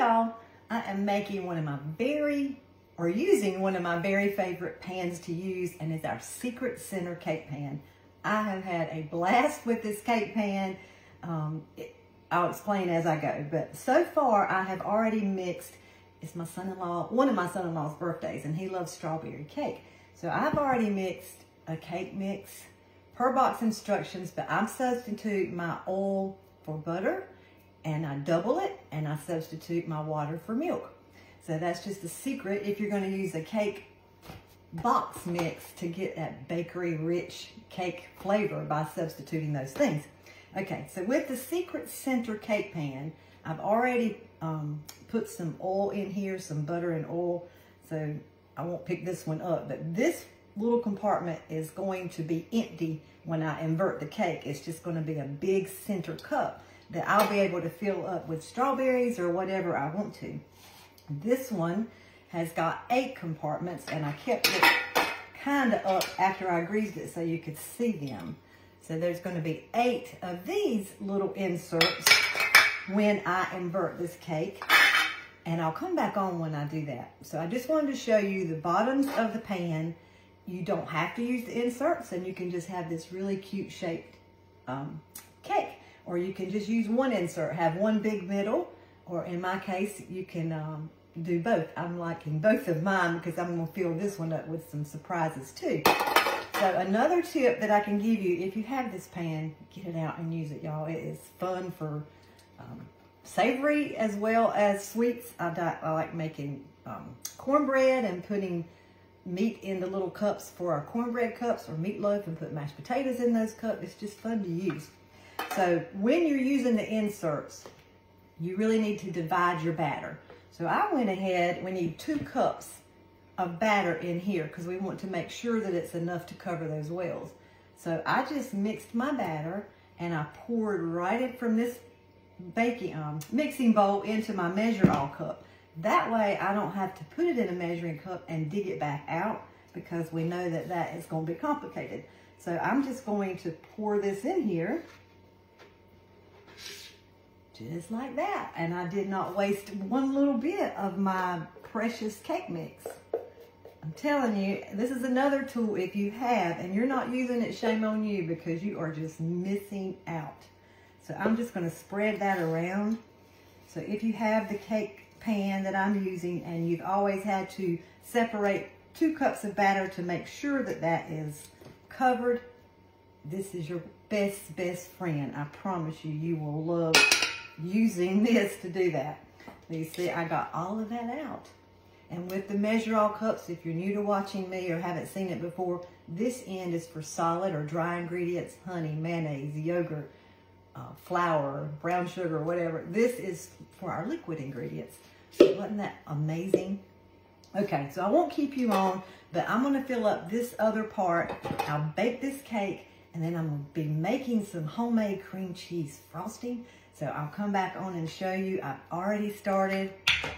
y'all, I am making using one of my very favorite pans to use, and it's our Secret Center cake pan. I have had a blast with this cake pan. I'll explain as I go, but so far I have already mixed, it's my son-in-law, one of my son-in-law's birthdays, and he loves strawberry cake. So I've already mixed a cake mix per box instructions, but I substitute my oil for butter, and I double it, and I substitute my water for milk. So that's just a secret if you're going to use a cake box mix to get that bakery rich cake flavor by substituting those things. Okay, so with the Secret Center cake pan, I've already put some oil in here, some butter and oil, so I won't pick this one up, but this little compartment is going to be empty when I invert the cake. It's just going to be a big center cup that I'll be able to fill up with strawberries or whatever I want to. This one has got 8 compartments, and I kept it kind of up after I greased it so you could see them. So there's going to be 8 of these little inserts when I invert this cake, and I'll come back on when I do that. So I just wanted to show you the bottoms of the pan. You don't have to use the inserts, and you can just have this really cute shaped cake. Or you can just use one insert, have one big middle, or in my case, you can do both. I'm liking both of mine because I'm going to fill this one up with some surprises too. So another tip that I can give you, if you have this pan, get it out and use it, y'all. It is fun for savory as well as sweets. I like making cornbread and putting meat in the little cups for our cornbread cups, or meatloaf, and put mashed potatoes in those cups. It's just fun to use. So when you're using the inserts, you really need to divide your batter. So I went ahead, we need 2 cups of batter in here because we want to make sure that it's enough to cover those wells. So I just mixed my batter, and I poured right in from this mixing bowl into my measure-all cup. That way I don't have to put it in a measuring cup and dig it back out, because we know that that is going to be complicated. So I'm just going to pour this in here. Just like that. And I did not waste one little bit of my precious cake mix. I'm telling you, this is another tool if you have, and you're not using it, shame on you, because you are just missing out. So I'm just going to spread that around. So if you have the cake pan that I'm using, and you've always had to separate 2 cups of batter to make sure that that is covered, this is your best friend. I promise you, you will love using this to do that. You see, I got all of that out. And with the measure-all cups, if you're new to watching me or haven't seen it before, this end is for solid or dry ingredients: honey, mayonnaise, yogurt, flour, brown sugar, whatever. This is for our liquid ingredients. Wasn't that amazing? Okay, so I won't keep you on, but I'm going to fill up this other part. I'll bake this cake, and then I'm going to be making some homemade cream cheese frosting. So I'll come back on and show you. I've already started,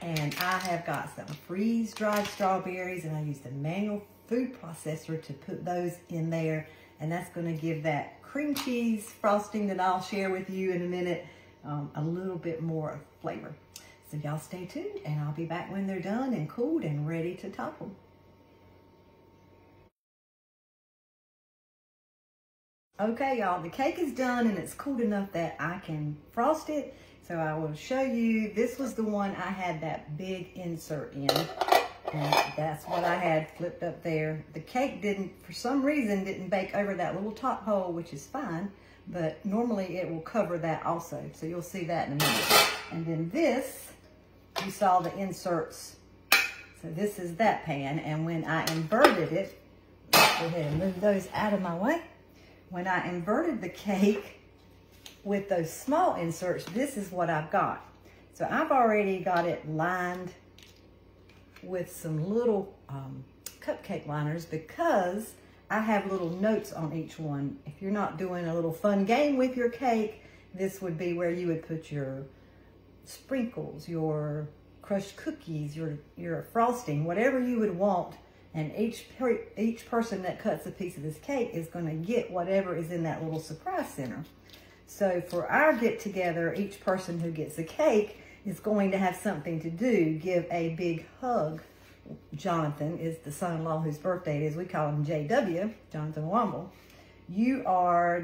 and I have got some freeze-dried strawberries, and I used a manual food processor to put those in there, and that's going to give that cream cheese frosting that I'll share with you in a minute a little bit more flavor. So y'all stay tuned, and I'll be back when they're done and cooled and ready to topple. Okay, y'all, the cake is done, and it's cooled enough that I can frost it. So I will show you. This was the one I had that big insert in, and that's what I had flipped up there. The cake for some reason, didn't bake over that little top hole, which is fine, but normally it will cover that also. So you'll see that in a minute. And then this, you saw the inserts. So this is that pan, and when I inverted it, let's go ahead and move those out of my way. When I inverted the cake with those small inserts, this is what I've got. So I've already got it lined with some little cupcake liners, because I have little notes on each one. If you're not doing a little fun game with your cake, this would be where you would put your sprinkles, your crushed cookies, your frosting, whatever you would want. And each person that cuts a piece of this cake is going to get whatever is in that little surprise center. So for our get-together, each person who gets a cake is going to have something to do. Give a big hug. Jonathan is the son-in-law whose birthday it is. We call him JW, Jonathan Womble. You are ...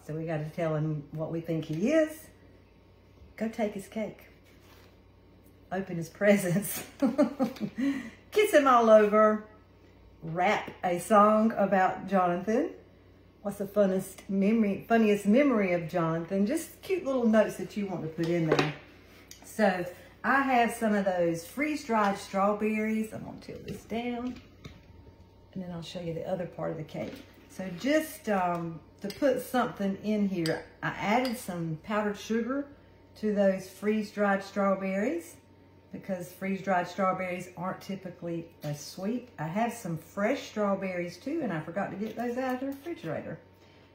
So we got to tell him what we think he is. Go take his cake. Open his presents. Kiss him all over. Rap a song about Jonathan. What's the funniest memory of Jonathan? Just cute little notes that you want to put in there. So I have some of those freeze-dried strawberries. I'm going to tilt this down, and then I'll show you the other part of the cake. So just to put something in here, I added some powdered sugar to those freeze-dried strawberries because freeze-dried strawberries aren't typically as sweet. I have some fresh strawberries too, and I forgot to get those out of the refrigerator.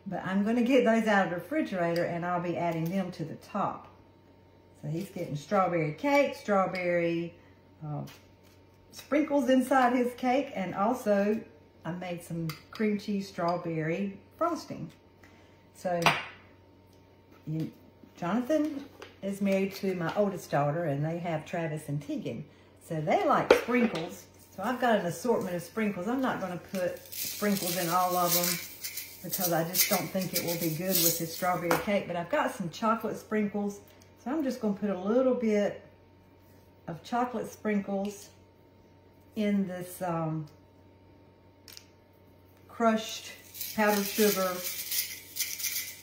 But I'm going to get those out of the refrigerator, and I'll be adding them to the top. So he's getting strawberry cake, strawberry sprinkles inside his cake, and also I made some cream cheese strawberry frosting. So Jonathan is married to my oldest daughter, and they have Travis and Tegan. So they like sprinkles. So I've got an assortment of sprinkles. I'm not going to put sprinkles in all of them because I just don't think it will be good with this strawberry cake. But I've got some chocolate sprinkles. So I'm just going to put a little bit of chocolate sprinkles in this crushed powdered sugar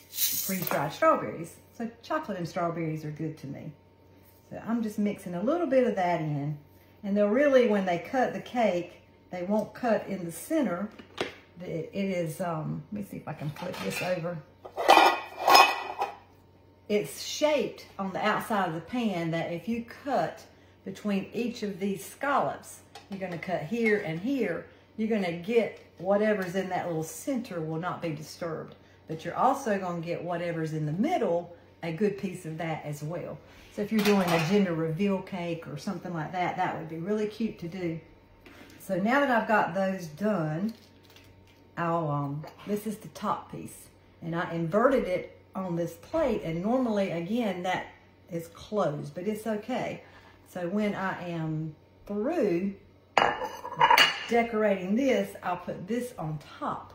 freeze-dried strawberries. So chocolate and strawberries are good to me. So I'm just mixing a little bit of that in. And they'll really, when they cut the cake, they won't cut in the center. It is, let me see if I can flip this over. It's shaped on the outside of the pan that if you cut between each of these scallops, you're going to cut here and here, you're going to get whatever's in that little center will not be disturbed. But you're also going to get whatever's in the middle, a good piece of that as well. So if you're doing a gender reveal cake or something like that, that would be really cute to do. So now that I've got those done, this is the top piece. And I inverted it on this plate, and normally, again, that is closed, but it's okay. So when I am through decorating this, I'll put this on top.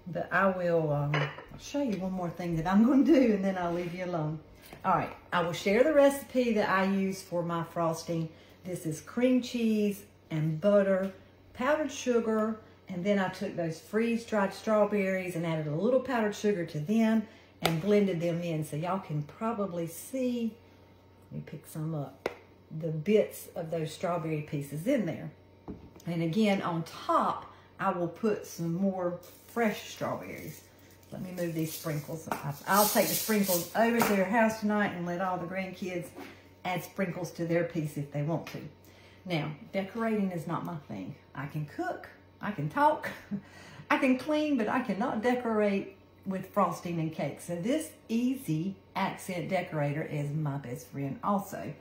But I will I'll show you one more thing that I'm going to do, and then I'll leave you alone. All right, I will share the recipe that I use for my frosting. This is cream cheese and butter, powdered sugar, and then I took those freeze-dried strawberries and added a little powdered sugar to them and blended them in. So y'all can probably see, let me pick some up, the bits of those strawberry pieces in there. And again, on top, I will put some more fresh strawberries. Let me move these sprinkles. I'll take the sprinkles over to their house tonight and let all the grandkids add sprinkles to their piece if they want to. Now, decorating is not my thing. I can cook, I can talk, I can clean, but I cannot decorate with frosting and cake. So this easy accent decorator is my best friend also.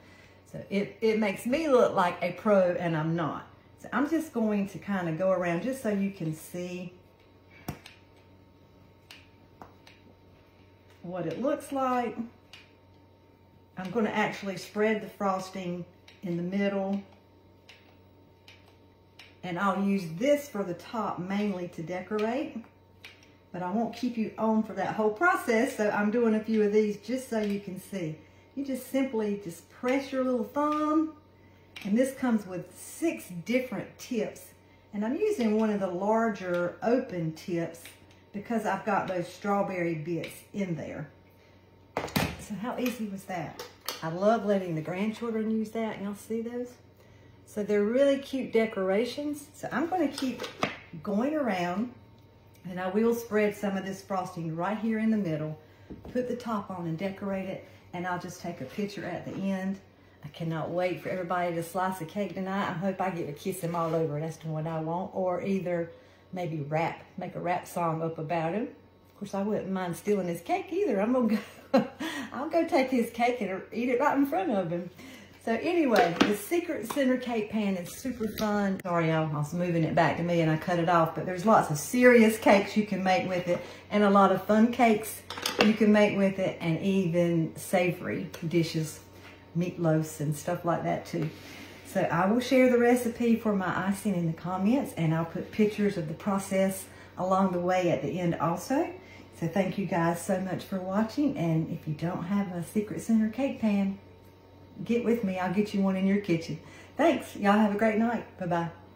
So it makes me look like a pro, and I'm not. So I'm just going to kind of go around just so you can see what it looks like. I'm going to actually spread the frosting in the middle, and I'll use this for the top mainly to decorate, but I won't keep you on for that whole process. So I'm doing a few of these just so you can see. You just simply just press your little thumb, and this comes with 6 different tips, and I'm using one of the larger open tips because I've got those strawberry bits in there. So how easy was that? I love letting the grandchildren use that. Y'all see those? So they're really cute decorations. So I'm going to keep going around, and I will spread some of this frosting right here in the middle, put the top on and decorate it, and I'll just take a picture at the end. I cannot wait for everybody to slice a cake tonight. I hope I get to kiss them all over. That's what I want. Or either maybe make a rap song up about him. Of course, I wouldn't mind stealing his cake either. I'll go take his cake and eat it right in front of him. So anyway, the Secret Center cake pan is super fun. Sorry, y'all, I was moving it back to me and I cut it off, but there's lots of serious cakes you can make with it, and a lot of fun cakes you can make with it, and even savory dishes. meatloafs and stuff like that too. So I will share the recipe for my icing in the comments, and I'll put pictures of the process along the way at the end also. So thank you guys so much for watching, and if you don't have a Secret Center cake pan, get with me. I'll get you one in your kitchen. Thanks. Y'all have a great night. Bye-bye.